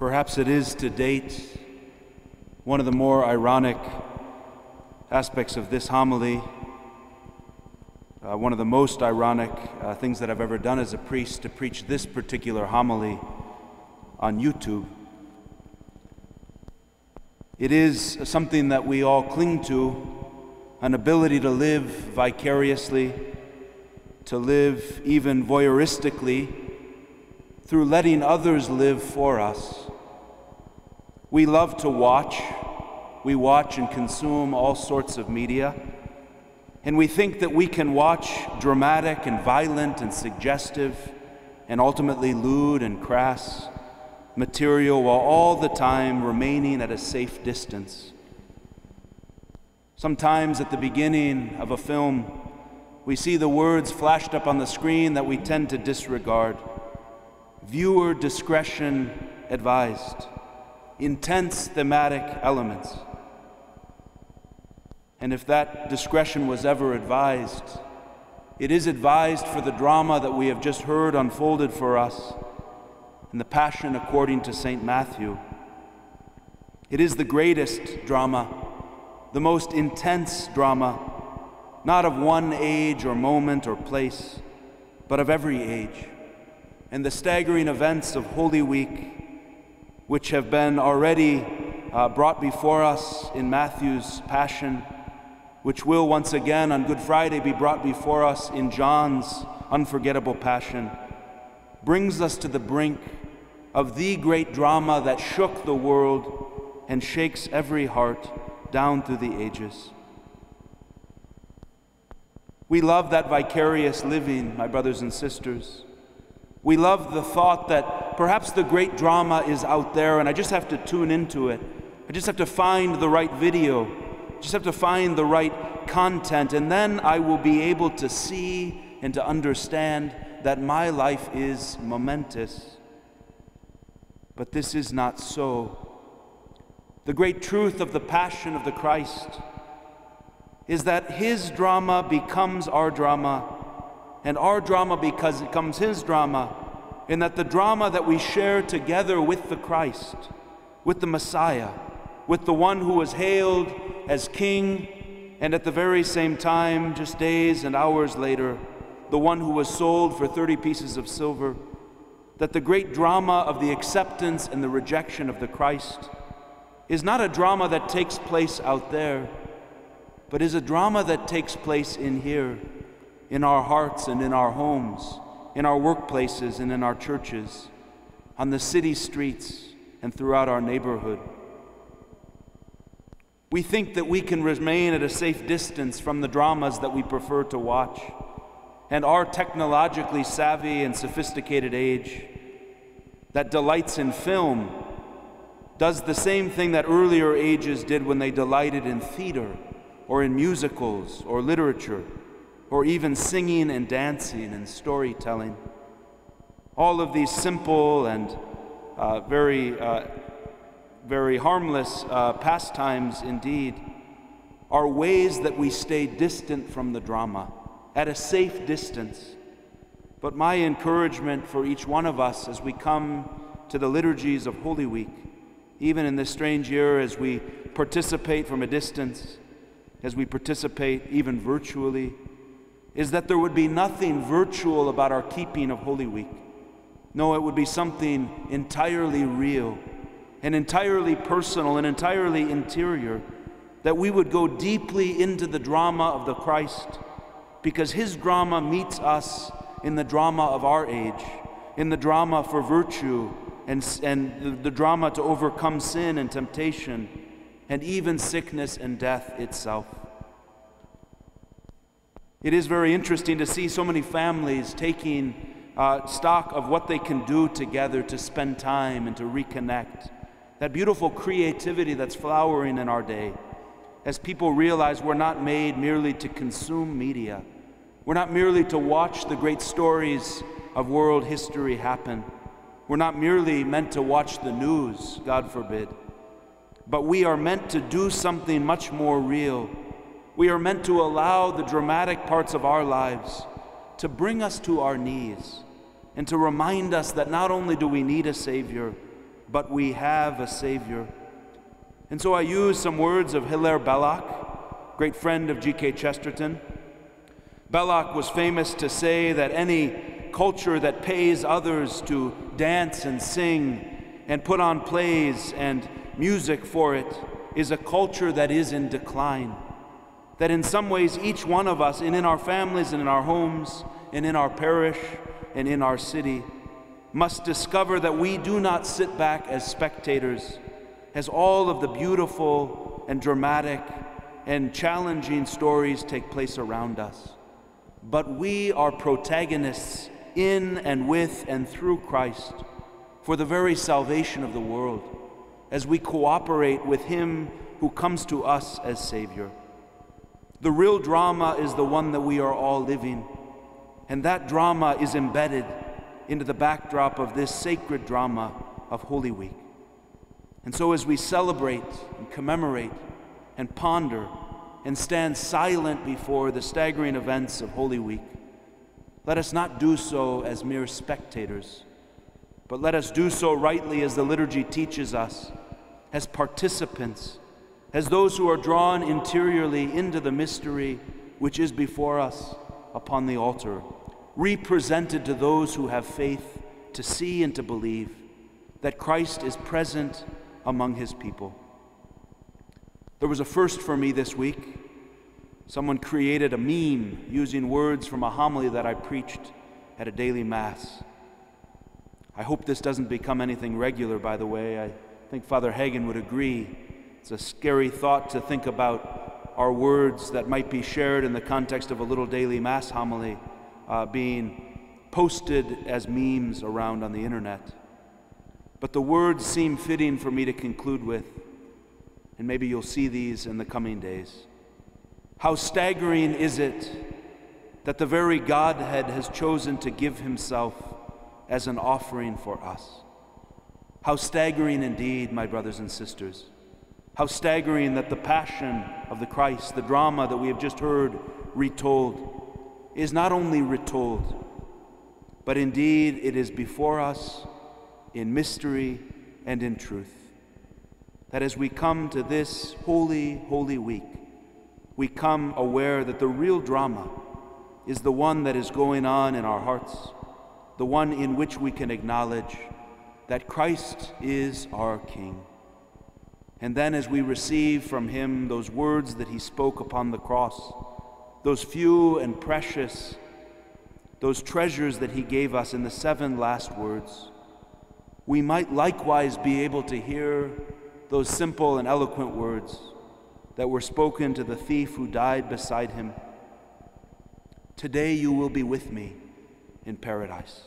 Perhaps it is to date one of the more ironic aspects of this homily, one of the most ironic things that I've ever done as a priest, to preach this particular homily on YouTube. It is something that we all cling to, an ability to live vicariously, to live even voyeuristically, through letting others live for us. We love to watch. We watch and consume all sorts of media. And we think that we can watch dramatic and violent and suggestive and ultimately lewd and crass material while all the time remaining at a safe distance. Sometimes at the beginning of a film, we see the words flashed up on the screen that we tend to disregard. Viewer discretion advised. Intense thematic elements. And if that discretion was ever advised, it is advised for the drama that we have just heard unfolded for us in the Passion according to St. Matthew. It is the greatest drama, the most intense drama, not of one age or moment or place, but of every age. And the staggering events of Holy Week, which have been already brought before us in Matthew's Passion, which will once again on Good Friday be brought before us in John's unforgettable Passion, brings us to the brink of the great drama that shook the world and shakes every heart down through the ages. We love that vicarious living, my brothers and sisters. We love the thought that perhaps the great drama is out there and I just have to tune into it. I just have to find the right video. I just have to find the right content, and then I will be able to see and to understand that my life is momentous. But this is not so. The great truth of the Passion of the Christ is that His drama becomes our drama, and our drama becomes His drama, in that the drama that we share together with the Christ, with the Messiah, with the one who was hailed as King, and at the very same time, just days and hours later, the one who was sold for 30 pieces of silver, that the great drama of the acceptance and the rejection of the Christ is not a drama that takes place out there, but is a drama that takes place in here, in our hearts and in our homes, in our workplaces and in our churches, on the city streets and throughout our neighborhood. We think that we can remain at a safe distance from the dramas that we prefer to watch, and our technologically savvy and sophisticated age that delights in film does the same thing that earlier ages did when they delighted in theater or in musicals or literature, or even singing and dancing and storytelling. All of these simple and very harmless pastimes indeed are ways that we stay distant from the drama, at a safe distance. But my encouragement for each one of us as we come to the liturgies of Holy Week, even in this strange year, as we participate from a distance, as we participate even virtually, is that there would be nothing virtual about our keeping of Holy Week. No, it would be something entirely real and entirely personal and entirely interior, that we would go deeply into the drama of the Christ, because His drama meets us in the drama of our age, in the drama for virtue and the drama to overcome sin and temptation and even sickness and death itself. It is very interesting to see so many families taking stock of what they can do together to spend time and to reconnect. That beautiful creativity that's flowering in our day, as people realize we're not made merely to consume media. We're not merely to watch the great stories of world history happen. We're not merely meant to watch the news, God forbid. But we are meant to do something much more real. We are meant to allow the dramatic parts of our lives to bring us to our knees and to remind us that not only do we need a Savior, but we have a Savior. And so I use some words of Hilaire Belloc, great friend of G.K. Chesterton. Belloc was famous to say that any culture that pays others to dance and sing and put on plays and music for it is a culture that is in decline. That in some ways each one of us, and in our families and in our homes and in our parish and in our city, must discover that we do not sit back as spectators as all of the beautiful and dramatic and challenging stories take place around us. But we are protagonists in and with and through Christ for the very salvation of the world as we cooperate with Him who comes to us as Savior. The real drama is the one that we are all living, and that drama is embedded into the backdrop of this sacred drama of Holy Week. And so as we celebrate and commemorate and ponder and stand silent before the staggering events of Holy Week, let us not do so as mere spectators, but let us do so rightly as the liturgy teaches us, as participants, as those who are drawn interiorly into the mystery which is before us upon the altar, represented to those who have faith to see and to believe that Christ is present among His people. There was a first for me this week. Someone created a meme using words from a homily that I preached at a daily Mass. I hope this doesn't become anything regular, by the way. I think Father Hagen would agree. It's a scary thought to think about our words that might be shared in the context of a little daily Mass homily being posted as memes around on the internet. But the words seem fitting for me to conclude with, and maybe you'll see these in the coming days. How staggering is it that the very Godhead has chosen to give Himself as an offering for us. How staggering indeed, my brothers and sisters. How staggering that the passion of the Christ, the drama that we have just heard retold, is not only retold, but indeed it is before us in mystery and in truth. That as we come to this holy, holy week, we come aware that the real drama is the one that is going on in our hearts, the one in which we can acknowledge that Christ is our King. And then as we receive from Him those words that He spoke upon the cross, those few and precious, those treasures that He gave us in the 7 last words, we might likewise be able to hear those simple and eloquent words that were spoken to the thief who died beside Him. Today you will be with me in paradise.